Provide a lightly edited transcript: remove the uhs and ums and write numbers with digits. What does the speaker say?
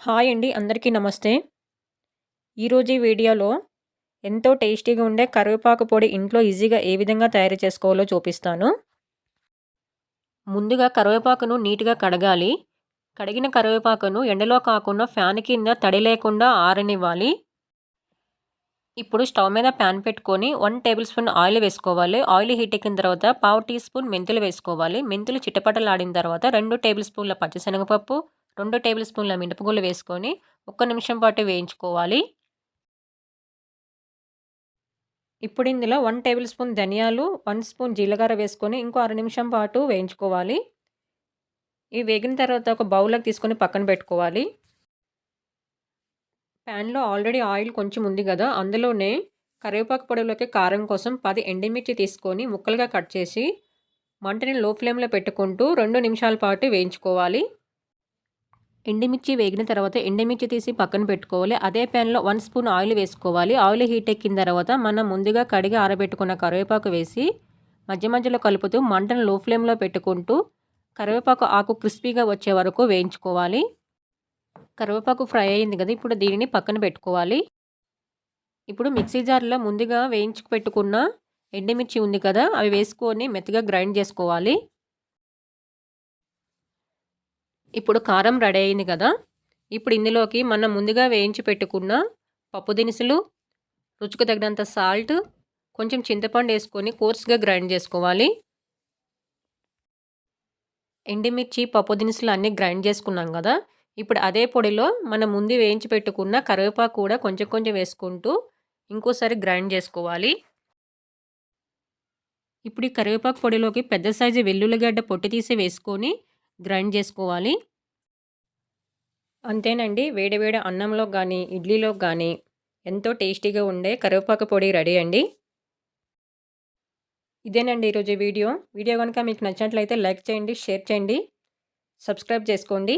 Hi అండి. అందరికీ నమస్తే. ఈరోజు ఈ వీడియోలో ఎంతో టేస్టీగా ఉండే కరివేపాకు పొడి ఇంట్లో ఈజీగా ఏ విధంగా తయారు చేసుకోవాలో చూపిస్తాను. ముందుగా కరివేపాకును నీట్‌గా కడగాలి. కడిగిన కరివేపాకును ఎండలో కాకుండా ఫ్యాన్ కింద తడి లేకుండా ఆరనివ్వాలి. ఇప్పుడు స్టవ్ మీద ప్యాన్ పెట్టుకొని 1 టేబుల్ స్పూన్ ఆయిల్ వేసుకోవాలి. ఆయిల్ హీట్ ఎక్కిన తర్వాత పావు టీ స్పూన్ మెంతులు వేసుకోవాలి. మెంతులు చిటపటలాడిన తర్వాత 2 టేబుల్ స్పూన్ల పచ్చిశనగపప్పు, 2 టేబుల్ స్పూన్ల మినపగుళ్ళు వేసుకొని ఒక్క నిమిషం పాటు వేయించుకోవాలి. ఇప్పుడు ఇందులో 1 టేబుల్ స్పూన్ ధనియాలు, 1 స్పూన్ జీలకర్ర వేసుకొని ఇంకో అర నిమిషం పాటు వేయించుకోవాలి. ఇవి వేగిన తర్వాత ఒక బౌల్‌లోకి తీసుకొని పక్కన పెట్టుకోవాలి. ప్యాన్‌లో ఆల్రెడీ ఆయిల్ కొంచెం ఉంది గదా! అందులోనే కరివేపాకు పొడిలోకి కారం కోసం 10 ఎండుమిర్చి తీసుకొని ముక్కలుగా కట్ చేసి మంటని లో ఫ్లేమ్‌లో పెట్టుకుంటూ 2 నిమిషాల పాటు వేయించుకోవాలి. ఎండుమిర్చి వేగిన తర్వాత ఎండుమిర్చి తీసి పక్కన పెట్టుకోవాలి. అదే ప్యాన్‌లో 1 స్పూన్ ఆయిల్ వేసుకోవాలి. ఆయిల్ హీట్ ఎక్కిన తర్వాత మనం ముందుగా కడిగి ఆరబెట్టుకున్న కరివేపాకు వేసి మధ్య మధ్యలో కలుపుతూ మంటను లో ఫ్లేమ్‌లో పెట్టుకుంటూ కరివేపాకు ఆకు క్రిస్పీగా వచ్చే వరకు వేయించుకోవాలి. కరివేపాకు ఫ్రై అయింది కదా! ఇప్పుడు దీనిని పక్కన పెట్టుకోవాలి. ఇప్పుడు మిక్సీ జార్‌లో ముందుగా వేయించుకు పెట్టుకున్న ఎండుమిర్చి ఉంది కదా! అవి వేసుకొని మెత్తగా గ్రైండ్ చేసుకోవాలి. ఇప్పుడు కారం రెడీ అయింది కదా! ఇప్పుడు ఇందులోకి మనం ముందుగా వేయించి పెట్టుకున్న పప్పు దినుసులు, రుచికి తగినంత సాల్ట్, కొంచెం చింతపండు వేసుకొని కోర్స్‌గా గ్రైండ్ చేసుకోవాలి. ఎండుమిర్చి, పప్పు దినుసులు అన్నీ గ్రైండ్ చేసుకున్నాం కదా! ఇప్పుడు అదే పొడిలో మనం ముందు వేయించి పెట్టుకున్న కరివేపాకు కూడా కొంచెం కొంచెం వేసుకుంటూ ఇంకోసారి గ్రైండ్ చేసుకోవాలి. ఇప్పుడు ఈ కరివేపాకు పొడిలోకి పెద్ద సైజు వెల్లుల్లిగడ్డ పొట్టు తీసి వేసుకొని గ్రైండ్ చేసుకోవాలి. అంతేనండి. వేడి వేడి అన్నంలో గానీ, ఇడ్లీలో గానీ ఎంతో టేస్టీగా ఉండే కరివేపాకు పొడి రెడీ అండి. ఇదేనండి ఈరోజు వీడియో. వీడియో గనుక మీకు నచ్చినట్లయితే లైక్ చేయండి, షేర్ చేయండి, సబ్స్క్రైబ్ చేసుకోండి.